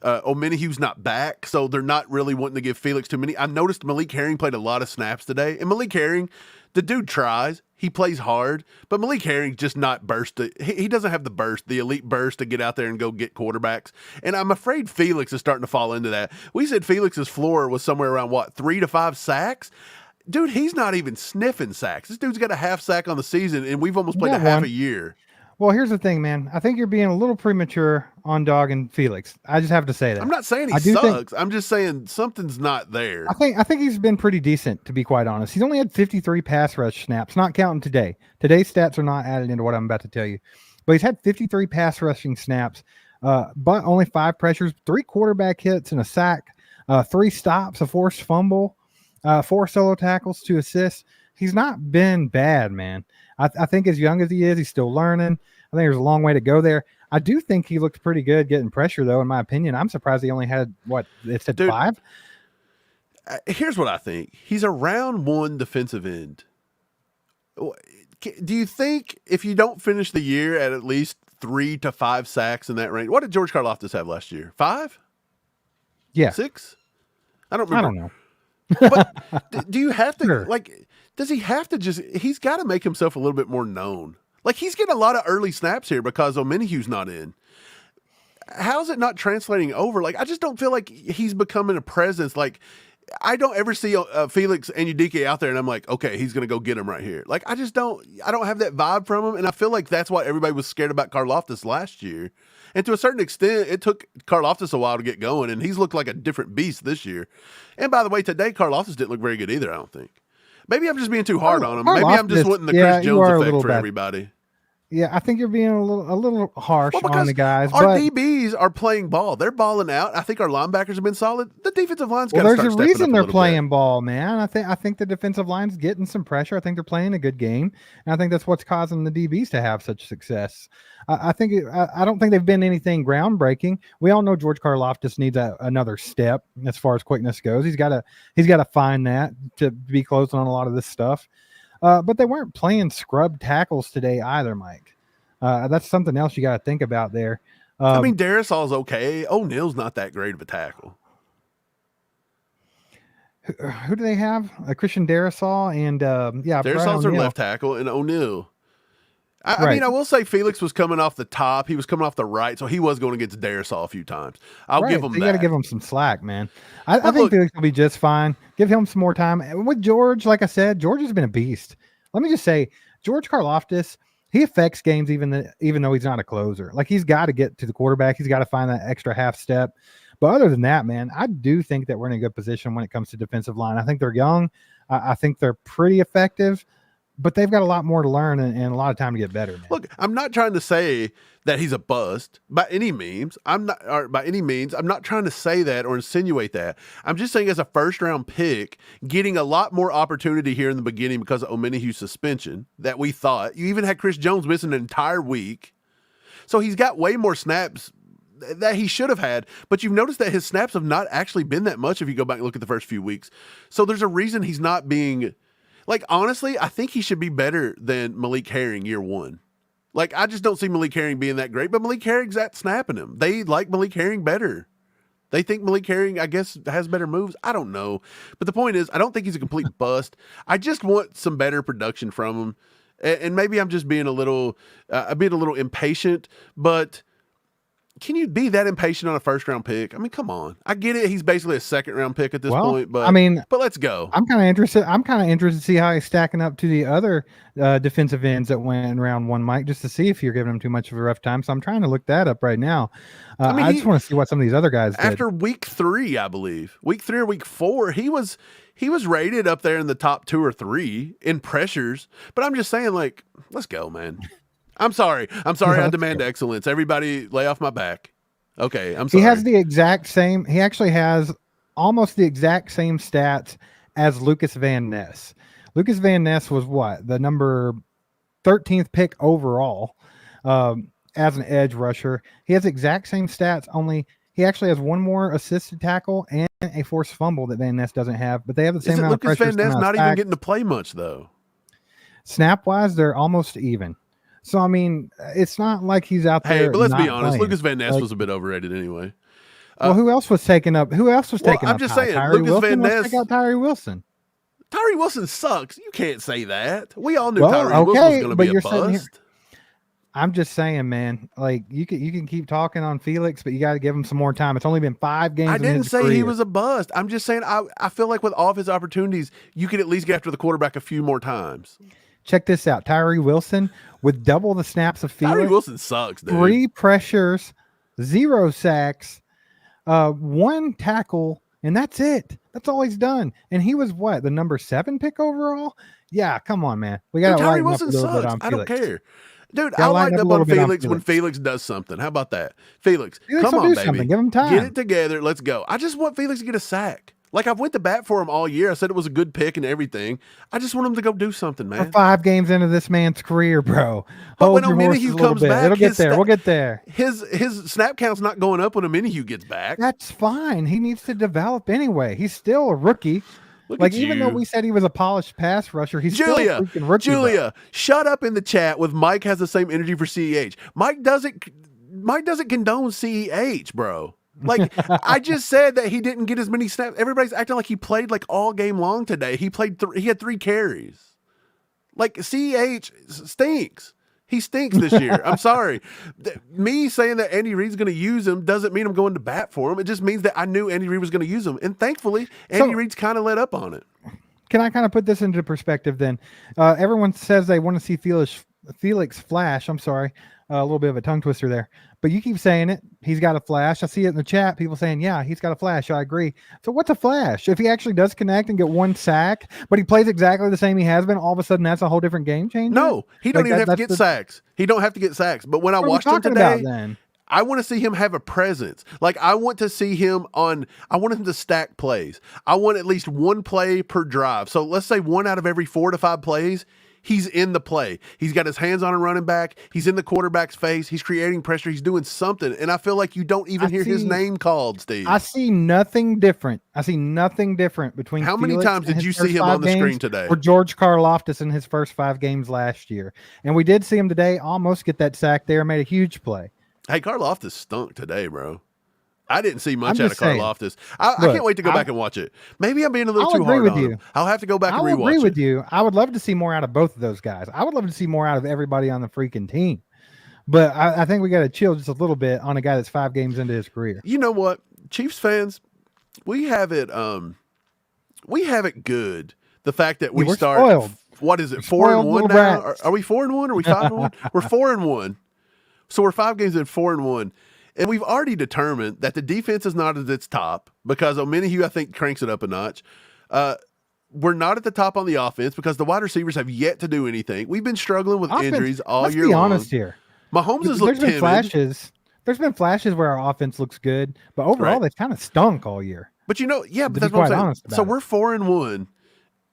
Omenihu's not back, so they're not really wanting to give Felix too many. I noticed Malik Herring played a lot of snaps today, and Malik Herring, the dude tries. He plays hard, but Malik Herring's just not burst. He doesn't have the burst, the elite burst to get out there and go get quarterbacks. And I'm afraid Felix is starting to fall into that. We said Felix's floor was somewhere around, 3 to 5 sacks? Dude, he's not even sniffing sacks. This dude's got a half sack on the season, and we've almost played half a year. Well, here's the thing, man. I think you're being a little premature on dogging Felix. I just have to say that. I'm not saying he sucks. I'm just saying something's not there. I think he's been pretty decent, to be quite honest. He's only had 53 pass rush snaps, not counting today. Today's stats are not added into what I'm about to tell you. But he's had 53 pass rushing snaps, but only 5 pressures, 3 quarterback hits and a sack, 3 stops, a forced fumble, 4 solo tackles, 2 assists. He's not been bad, man. I think as young as he is, he's still learning. I think there's a long way to go there. I do think he looked pretty good getting pressure, though, in my opinion. I'm surprised he only had, what, it said 5? Here's what I think. He's a round 1 defensive end. Do you think if you don't finish the year at least 3 to 5 sacks in that range? What did George Karlaftis have last year? 5? Yeah. 6? I don't remember. I don't know. But do you have to, Sure. like, does he have to he's got to make himself a little bit more known. Like, he's getting a lot of early snaps here because Omenahu's not in. How's it not translating over? Like, I just don't feel like he's becoming a presence. Like, I don't ever see Felix Anudike out there and I'm like, okay, he's going to go get him right here. Like, I don't have that vibe from him. And I feel like that's why everybody was scared about Karlaftis last year. And to a certain extent, it took Karlaftis a while to get going, and he's looked like a different beast this year. And by the way, today, Karlaftis didn't look very good either, I don't think. Maybe I'm just being too hard on him. Maybe I'm just wanting the Chris Jones effect for everybody. Yeah, I think you're being a little harsh on the guys. Our DBs are playing ball. They're balling out. I think our linebackers have been solid. The defensive line's got to start stepping up a little bit. There's a reason they're playing ball, man. I think the defensive line's getting some pressure. I think they're playing a good game, and I think that's what's causing the DBs to have such success. I don't think they've been anything groundbreaking. We all know George Karlaftis needs another step as far as quickness goes. He's got to find that to be close on a lot of this stuff. But they weren't playing scrub tackles today either, Mike. That's something else you got to think about there. I mean, Darisaul's okay. O'Neill's not that great of a tackle. Who do they have? Christian Darisaul and Darisaul's their left tackle, and O'Neill. I mean, I will say Felix was coming off the top. He was coming off the right, so he was going against Darisaul a few times. I'll give him that. You got to give him some slack, man. I think Felix will be just fine. Give him some more time. And with George, like I said, George has been a beast. Let me just say, George Karlaftis, he affects games even though he's not a closer. Like, he's got to get to the quarterback. He's got to find that extra half step. But other than that, man, I do think that we're in a good position when it comes to defensive line. I think they're young. I think they're pretty effective. But they've got a lot more to learn and a lot of time to get better, man. Look, I'm not trying to say that he's a bust by any means. I'm not trying to say that or insinuate that. I'm just saying, as a first-round pick, getting a lot more opportunity here in the beginning because of Omenahu's suspension that we thought. You even had Chris Jones missing an entire week. So he's got way more snaps that he should have had, but you've noticed that his snaps have not actually been that much if you go back and look at the first few weeks. So there's a reason he's not being... Like, honestly, I think he should be better than Malik Herring year 1. Like, I just don't see Malik Herring being that great, but Malik Herring's at snapping him. They like Malik Herring better. They think Malik Herring, I guess, has better moves. I don't know. But the point is, I don't think he's a complete bust. I just want some better production from him. And maybe I'm just being a little impatient, but... Can you be that impatient on a first-round pick? I mean, come on. I get it. He's basically a second-round pick at this point, but let's go. I'm kind of interested. To see how he's stacking up to the other defensive ends that went in round 1, Mike, just to see if you're giving him too much of a rough time. So I'm trying to look that up right now. I just want to see what some of these other guys did. After week 3, I believe, week 3 or week 4, he was rated up there in the top 2 or 3 in pressures. But I'm just saying, like, let's go, man. I'm sorry. I demand excellence. Everybody lay off my back. Okay, I'm sorry. He has he actually has almost the exact same stats as Lucas Van Ness. Lucas Van Ness was what? The number 13th pick overall as an edge rusher. He has the exact same stats, only he actually has one more assisted tackle and a forced fumble that Van Ness doesn't have, but they have the same amount of pressure. Lucas Van Ness not even getting to play much, though. Snap-wise, they're almost even. So, I mean, it's not like he's out there. Hey, but let's be honest. Playing. Lucas Van Ness was a bit overrated anyway. Well, who else was taken up? I'm just saying, Lucas Van Ness. Take out Tyree Wilson. Tyree Wilson sucks. You can't say that. We all knew Tyree Wilson was going to be a bust. I'm just saying, man. Like, you can keep talking on Felix, but you got to give him some more time. It's only been 5 games. I didn't say he was a bust. I'm just saying I feel like with all of his opportunities, you could at least get after the quarterback a few more times. Check this out. Tyree Wilson with double the snaps of Felix. Tyree Wilson sucks, dude. 3 pressures, 0 sacks, 1 tackle, and that's it. That's all he's done. And he was what? The number 7 pick overall? Yeah, come on, man. We got to lighten up a little bit on Felix. I don't care. Dude, I'll lighten up on Felix when Felix does something. How about that? Felix come on, baby. Give him time. Get it together. Let's go. I just want Felix to get a sack. Like, I've went to bat for him all year. I said it was a good pick and everything. I just want him to go do something, We're man. 5 games into this man's career, bro. But Hold when your horses O'Menihue a little comes bit. back, It'll get there. We'll get there. His snap count's not going up when O'Menihue gets back. That's fine. He needs to develop anyway. He's still a rookie. Look Like, at even you. though we said he was a polished pass rusher, he's still a freaking rookie. Julia, shut up in the chat with Mike has the same energy for CEH. Mike doesn't condone CEH, bro. Like, I just said that he didn't get as many snaps. Everybody's acting like he played like all game long today. He had 3 carries. Like, CEH stinks. He stinks this year. I'm sorry. Me saying that Andy Reid's going to use him doesn't mean I'm going to bat for him. It just means that I knew Andy Reid was going to use him. And thankfully, Andy Reid's kind of let up on it. Can I kind of put this into perspective then? Everyone says they want to see Felix flash. I'm sorry. A little bit of a tongue twister there. But you keep saying it. He's got a flash. I see it in the chat. People saying, yeah, he's got a flash. I agree. So what's a flash? If he actually does connect and get 1 sack, but he plays exactly the same he has been, all of a sudden that's a whole different game changer? No, he don't even have to get sacks. He don't have to get sacks. But when I watched him today, I want to see him have a presence. Like, I want to see him I want him to stack plays. I want at least 1 play per drive. So let's say 1 out of every 4 to 5 plays, he's in the play. He's got his hands on a running back. He's in the quarterback's face. He's creating pressure. He's doing something. And I feel like you don't even hear his name called, Steve. I see nothing different. Between How many Felix times did you see him on the screen today? Or George Karlaftis in his first 5 games last year. And we did see him today almost get that sack there, made a huge play. Hey, Karlaftis stunk today, bro. I didn't see much out of Karlaftis. I can't wait to go back and watch it. Maybe I'm being a little too hard on him. I'll have to go back and rewatch it. I'll agree with you. I would love to see more out of both of those guys. I would love to see more out of everybody on the freaking team. But I think we got to chill just a little bit on a guy that's 5 games into his career. You know what? Chiefs fans, we have it good. The fact that we start spoiled. What is it? 4-1 now? Are we 4-1 or are we 5-1? We're 4-1. So we're 5 games in 4-1. And we've already determined that the defense is not at its top because O'Menihue, I think, cranks it up a notch. We're not at the top on the offense because the wide receivers have yet to do anything. We've been struggling with injuries all year long. Let's be honest here. Mahomes has looked timid. There's been flashes where our offense looks good, but overall they've kind of stunk all year. But but that's what I'm saying. So we're 4-1,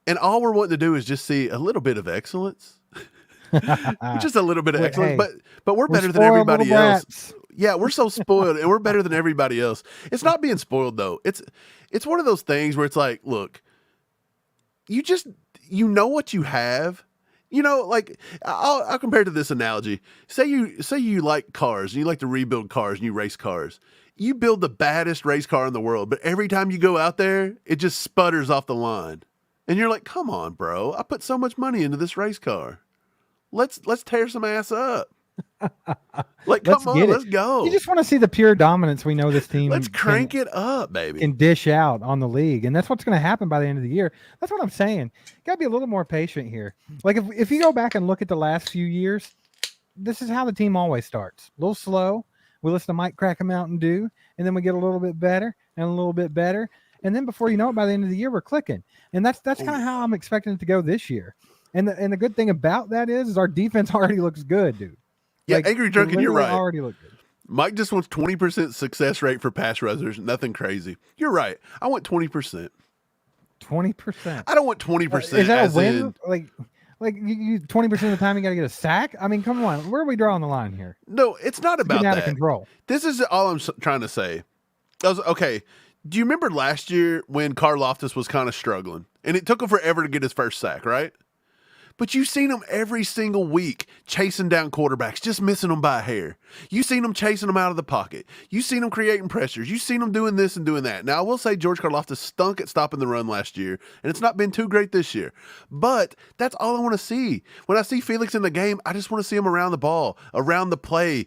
and all we're wanting to do is just see a little bit of excellence. Just a little bit of excellence, but we're better than everybody else. Yeah, we're so spoiled, and we're better than everybody else. It's not being spoiled though. It's one of those things where it's like, look, you know what you have. You know, like I'll compare it to this analogy. Say you like cars and you like to rebuild cars and you race cars. You build the baddest race car in the world, but every time you go out there, it just sputters off the line, and you're like, "Come on, bro! I put so much money into this race car. Let's tear some ass up." Like, come on, let's go. You just want to see the pure dominance we know this team. Let's crank it up, baby. Can dish out on the league, and that's what's going to happen by the end of the year. That's what I'm saying. You got to be a little more patient here. Like if you go back and look at the last few years, this is how the team always starts. A little slow. We listen to Mike crack a Mountain Dew, and then we get a little bit better and a little bit better, and then before you know it, by the end of the year, we're clicking. And that's kind of how I'm expecting it to go this year. And the good thing about that is our defense already looks good, dude. Yeah, like, Angry Drunken, you're right. Already look good. Mike just wants 20% success rate for pass rushers. Nothing crazy. You're right. I want 20%. 20%. I don't want 20%. Is that a win? Like you 20% of the time you got to get a sack? I mean, come on. Where are we drawing the line here? No, it's not about that. Out of control. This is all I'm trying to say. Okay. Do you remember last year when Karlaftis was kind of struggling and it took him forever to get his first sack, right? But you've seen him every single week chasing down quarterbacks, just missing them by a hair. You've seen him chasing them out of the pocket. You've seen him creating pressures. You've seen him doing this and doing that. Now, I will say George Karlaftis stunk at stopping the run last year, and it's not been too great this year. But that's all I want to see. When I see Felix in the game, I just want to see him around the ball, around the play,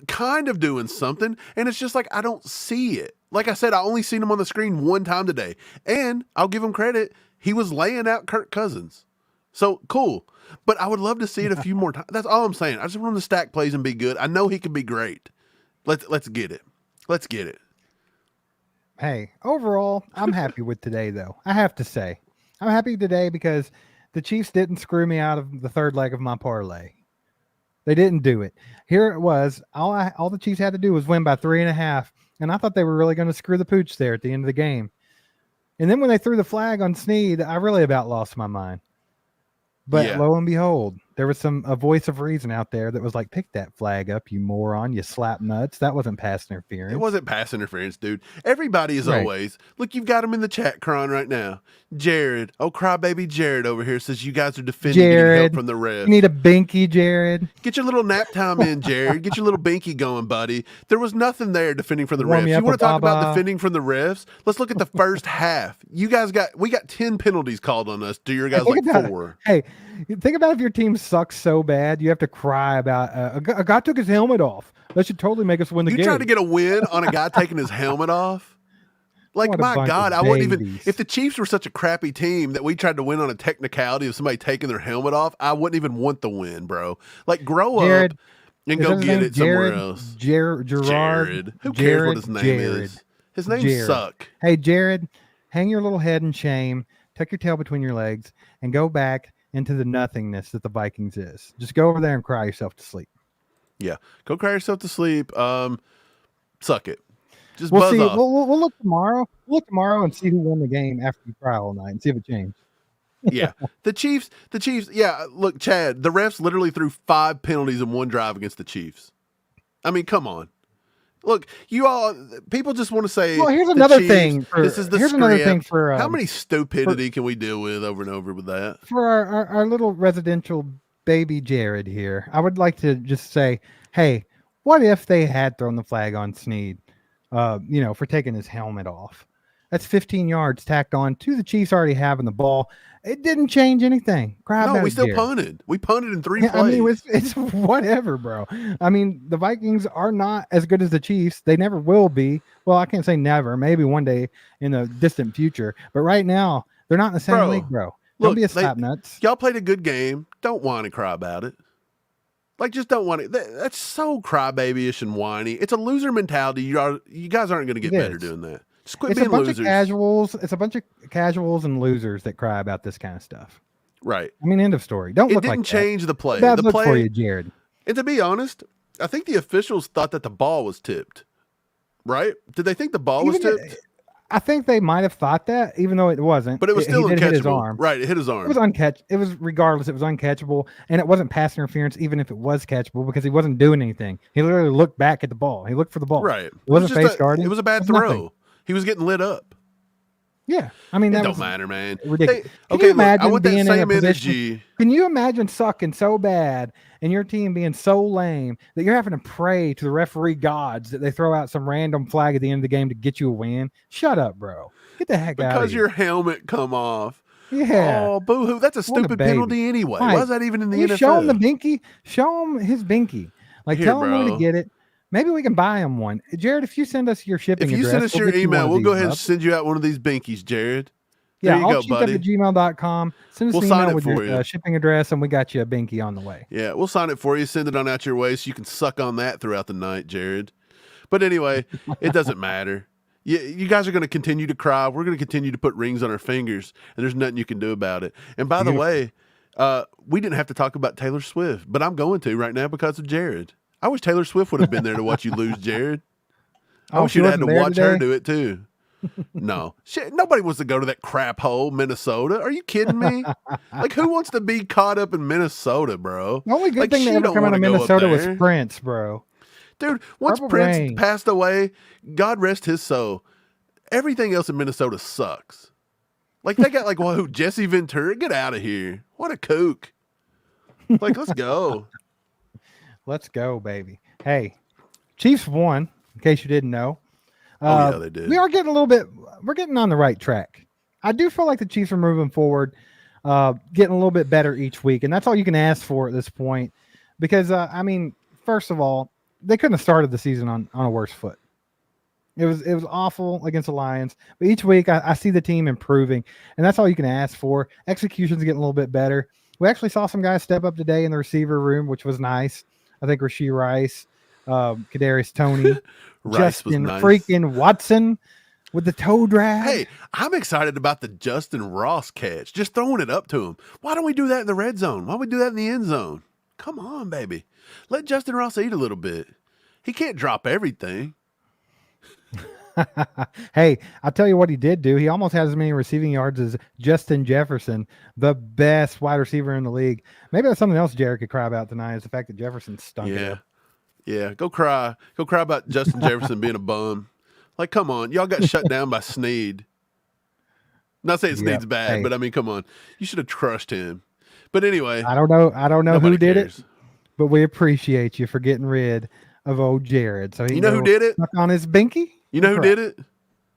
kind of doing something, and it's just like I don't see it. Like I said, I only seen him on the screen one time today, and I'll give him credit. He was laying out Kirk Cousins. So, cool. But I would love to see it a few more times. That's all I'm saying. I just want him to stack plays and be good. I know he can be great. Let's get it. Let's get it. Hey, overall, I'm happy with today, though. I have to say. I'm happy today because the Chiefs didn't screw me out of the third leg of my parlay. They didn't do it. Here it was. All the Chiefs had to do was win by 3.5, and I thought they were really going to screw the pooch there at the end of the game. And then when they threw the flag on SNEED, I really about lost my mind. But lo and behold, there was a voice of reason out there that was like, pick that flag up, you moron, you slap nuts. That wasn't pass interference. It wasn't pass interference, dude. Everybody is always. Look, you've got him in the chat crying right now. Jared, crybaby Jared over here says you guys are defending getting help from the refs. You need a binky, Jared. Get your little nap time in, Jared. Get your little binky going, buddy. There was nothing there defending from the refs. You want to talk about defending from the refs? Let's look at the first half. We got 10 penalties called on us. Do your guys like 4? Hey, think about if your team sucks so bad, you have to cry about a guy took his helmet off. That should totally make us win the game. You trying to get a win on a guy taking his helmet off? Like, my God, I wouldn't even. If the Chiefs were such a crappy team that we tried to win on a technicality of somebody taking their helmet off, I wouldn't even want the win, bro. Like, grow up and go get it somewhere else. Jared. Who cares what his name is? His name suck. Hey, Jared, hang your little head in shame, tuck your tail between your legs, and go back into the nothingness that the Vikings is. Just go over there and cry yourself to sleep. Yeah, go cry yourself to sleep. Suck it. Just we'll buzz see. off. We'll look tomorrow. We'll look tomorrow and see who won the game after you cry all night and see if it changed. Yeah, the Chiefs. Yeah, look, Chad. The refs literally threw 5 penalties in one drive against the Chiefs. I mean, come on. Look, people just want to say. Well, here's another thing. This is the here's script. Another thing for how many stupidity can we deal with over and over with that? For our little residential baby Jared here, I would like to just say, hey, what if they had thrown the flag on SNEED? For taking his helmet off. That's 15 yards tacked on to the Chiefs already having the ball. It didn't change anything. We still punted. We punted in 3 plays. I mean, it's whatever, bro. I mean, the Vikings are not as good as the Chiefs. They never will be. Well, I can't say never. Maybe one day in the distant future. But right now, they're not in the same league, bro. Don't be a slap nuts. Y'all played a good game. Don't whine and cry about it. Like, just don't want it. That's so crybaby-ish and whiny. It's a loser mentality. You guys aren't going to get better doing that. Just quit being losers. It's a bunch of casuals and losers that cry about this kind of stuff. Right. I mean, end of story. Don't look like that. It didn't change the play. Bad look for you, Jared. And to be honest, I think the officials thought that the ball was tipped. Right? Did they think the ball was tipped? I think they might have thought that, even though it wasn't. But it was still uncatchable. Hit his arm. Right, it hit his arm. It was It was regardless. It was uncatchable, and it wasn't pass interference, even if it was catchable, because he wasn't doing anything. He literally looked back at the ball. He looked for the ball. Right. It wasn't face guarding. It was a bad throw. Nothing. He was getting lit up. Yeah, I mean, that don't matter, man. Ridiculous. Can you imagine being in a position? Can you imagine sucking so bad and your team being so lame that you're having to pray to the referee gods that they throw out some random flag at the end of the game to get you a win? Shut up, bro. Get the heck out of here. Because your helmet come off. Yeah. Oh, boo-hoo. That's a stupid penalty anyway. Why is that even in the NFL? Show him the binky. Show him his binky. Like, tell him where to get it. Maybe we can buy him one. Jared, if you send us your shipping address. If you send us your email, we'll go ahead and send you out one of these binkies, Jared. There you go, buddy. At gmail.com. Send us an email with your shipping address, and we got you a binky on the way. Yeah, we'll sign it for you. Send it on out your way so you can suck on that throughout the night, Jared. But anyway, it doesn't matter. You guys are going to continue to cry. We're going to continue to put rings on our fingers, and there's nothing you can do about it. And by the way, we didn't have to talk about Taylor Swift, but I'm going to right now because of Jared. I wish Taylor Swift would have been there to watch you lose, Jared. I wish you had to watch her do it too. No. Shit, nobody wants to go to that crap hole, Minnesota. Are you kidding me? Like, who wants to be caught up in Minnesota, bro? The only good thing that ever come out of Minnesota was Prince, bro. Dude, once Prince passed away, God rest his soul, everything else in Minnesota sucks. Like, they got, like, who, Jesse Ventura? Get out of here. What a kook. Like, let's go. Let's go, baby. Hey, Chiefs won, in case you didn't know. Yeah, they did. We are getting we're getting on the right track. I do feel like the Chiefs are moving forward, getting a little bit better each week. And that's all you can ask for at this point. Because, I mean, first of all, they couldn't have started the season on a worse foot. It was awful against the Lions. But each week I see the team improving. And that's all you can ask for. Execution's getting a little bit better. We actually saw some guys step up today in the receiver room, which was nice. I think Rashee Rice, Kadarius Toney, Justin freaking Watson with the toe drag. Hey, I'm excited about the Justin Ross catch. Just throwing it up to him. Why don't we do that in the red zone? Why don't we do that in the end zone? Come on, baby. Let Justin Ross eat a little bit. He can't drop everything. Hey, I'll tell you what he did do. He almost has as many receiving yards as Justin Jefferson, the best wide receiver in the league. Maybe that's something else Jared could cry about tonight is the fact that Jefferson stunk it up. Yeah. Go cry about Justin Jefferson being a bum. Like, come on, y'all got shut down by SNEED. Not saying SNEED's bad, but I mean, come on, you should have crushed him. But anyway, I don't know who did cares. it, but we appreciate you for getting rid of old Jared. So you know who did it? On his binky. You know who did it?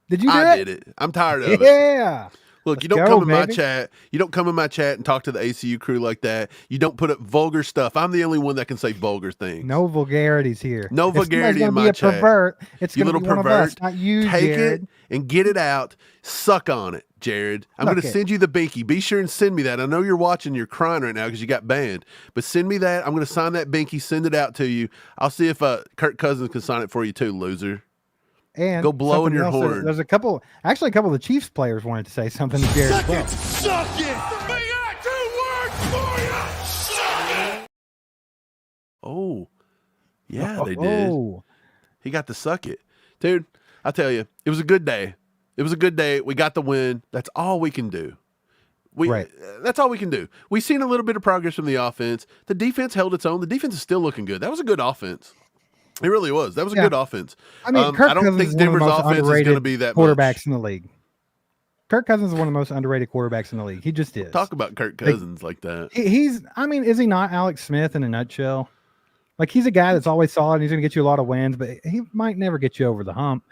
Did you do I did it. I'm tired of it. Yeah. Look, you don't come in my chat. You don't come in my chat and talk to the ACU crew like that. You don't put up vulgar stuff. I'm the only one that can say vulgar things. No vulgarities here. No vulgarity in my chat. Pervert, it's you going to little be pervert. One of us, not you, Take Jared. it and get it out. Suck on it, Jared. I'm going to send you the binky. Be sure and send me that. I know you're watching. You're crying right now because you got banned. But send me that. I'm going to sign that binky. Send it out to you. I'll see if Kirk Cousins can sign it for you too, loser. And go blow in your horn. There's a couple of the Chiefs players wanted to say something to Jared. Suck it! They got 2 words for you! Suck it! Oh, yeah, they did. He got to suck it. Dude, I tell you, it was a good day. It was a good day. We got the win. That's all we can do. That's all we can do. We've seen a little bit of progress from the offense. The defense held its own. The defense is still looking good. That was a good offense. It really was. That was a good offense. I mean, Kirk I don't think Denver's offense is going to be that quarterbacks in the league. Kirk Cousins is one of the most underrated quarterbacks in the league. He just is. Talk about Kirk Cousins like that. I mean, is he not Alex Smith in a nutshell? Like, he's a guy that's always solid and he's going to get you a lot of wins, but he might never get you over the hump.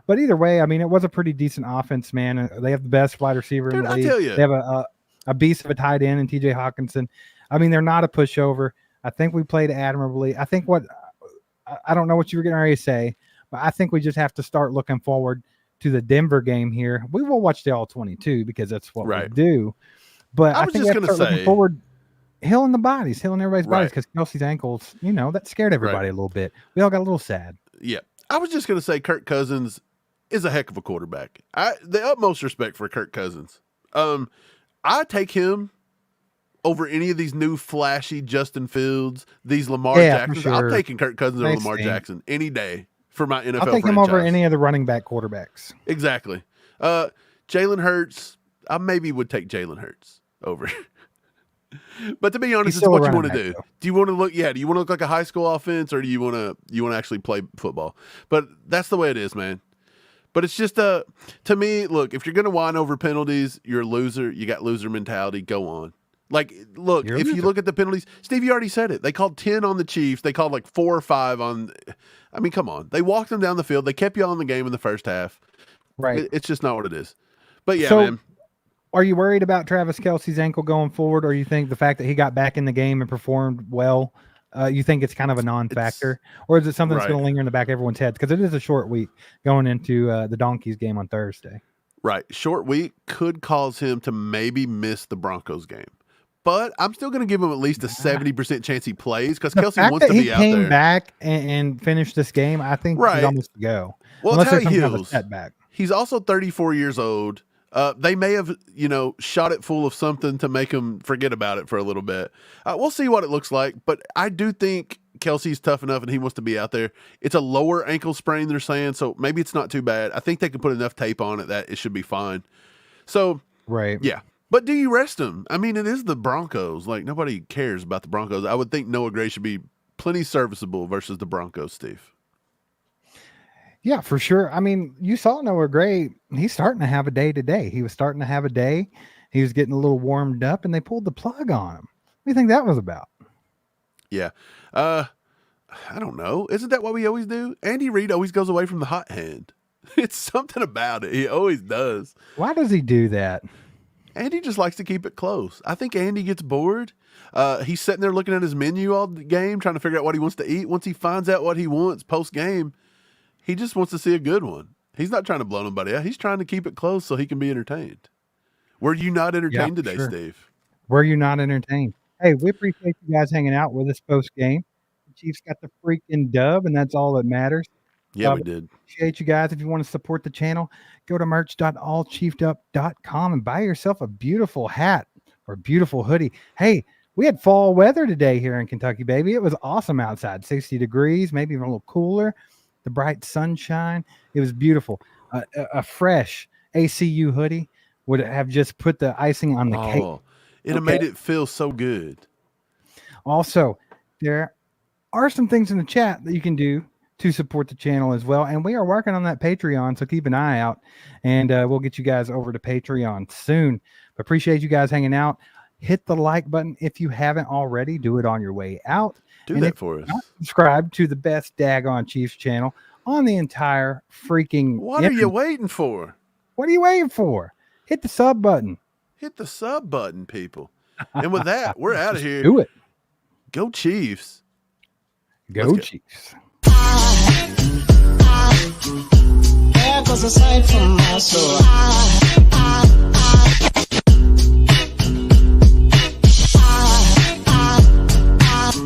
But either way, I mean, it was a pretty decent offense, man. They have the best wide receiver in the league. I tell you. They have a beast of a tight end in TJ Hawkinson. I mean, they're not a pushover. I think we played admirably. I don't know what you were getting ready to say, but I think we just have to start looking forward to the Denver game here. We will watch the all 22 because that's what we do. But I think we have to start looking forward, healing everybody's bodies because Kelce's ankles, that scared everybody a little bit. We all got a little sad. Yeah. I was just going to say Kirk Cousins is a heck of a quarterback. The utmost respect for Kirk Cousins. I take him over any of these new flashy Justin Fields, these Lamar Jacksons. Sure. I'm taking Kirk Cousins over Lamar Jackson any day for my NFL I'll take him over any of the running back quarterbacks. Exactly. Jalen Hurts, I maybe would take Jalen Hurts over. But to be honest, it's what you want to do. Though. Do you want to look? Yeah. Do you want to look like a high school offense, or do you want to actually play football? But that's the way it is, man. But it's just to me, look, if you're going to whine over penalties, you're a loser. You got loser mentality. Go on. Like, look, if you look at the penalties, Steve, you already said it. They called 10 on the Chiefs. They called like 4 or 5 on. I mean, come on. They walked them down the field. They kept you all in the game in the first half. Right. It's just not what it is. But yeah, man. Are you worried about Travis Kelce's ankle going forward, or you think the fact that he got back in the game and performed well, you think it's kind of a non-factor? Or is it something that's going to linger in the back of everyone's heads? Because it is a short week going into the Donkeys game on Thursday. Right. Short week could cause him to maybe miss the Broncos game. But I'm still going to give him at least a 70% chance he plays because Kelce wants to be out there. He came back and finished this game. I think he's almost to go. Well, unless it's how he there's some kind of a heals. setback. He's also 34 years old. They may have, shot it full of something to make him forget about it for a little bit. We'll see what it looks like. But I do think Kelce's tough enough and he wants to be out there. It's a lower ankle sprain, they're saying, so maybe it's not too bad. I think they can put enough tape on it that it should be fine. So, yeah. But do you rest him? I mean, it is the Broncos. Like, nobody cares about the Broncos. I would think Noah Gray should be plenty serviceable versus the Broncos, Steve. Yeah, for sure. I mean, you saw Noah Gray. He's starting to have a day today. He was starting to have a day. He was getting a little warmed up, and they pulled the plug on him. What do you think that was about? Yeah. I don't know. Isn't that what we always do? Andy Reid always goes away from the hot hand. It's something about it. He always does. Why does he do that? Andy just likes to keep it close. I think Andy gets bored. He's sitting there looking at his menu all the game, trying to figure out what he wants to eat. Once he finds out what he wants post-game, he just wants to see a good one. He's not trying to blow nobody out. He's trying to keep it close so he can be entertained. Were you not entertained today, Steve? Were you not entertained? Hey, we appreciate you guys hanging out with us post-game. The Chiefs got the freaking dub, and that's all that matters. Yeah, we did. Appreciate you guys. If you want to support the channel, go to merch.allchiefedup.com and buy yourself a beautiful hat or beautiful hoodie. Hey, we had fall weather today here in Kentucky, baby. It was awesome outside, 60 degrees, maybe even a little cooler. The bright sunshine. It was beautiful. a fresh ACU hoodie would have just put the icing on the cake. It have made it feel so good. Also, there are some things in the chat that you can do to support the channel as well. And we are working on that Patreon, so keep an eye out. And we'll get you guys over to Patreon soon. But appreciate you guys hanging out. Hit the like button if you haven't already. Do it on your way out. Do that for us. Subscribe to the best daggone Chiefs channel on the entire freaking What are you waiting for? What are you waiting for? Hit the sub button. Hit the sub button, people. And with that, we're out of here. Do it. Go Chiefs. Go Chiefs. There goes a sight from my soul.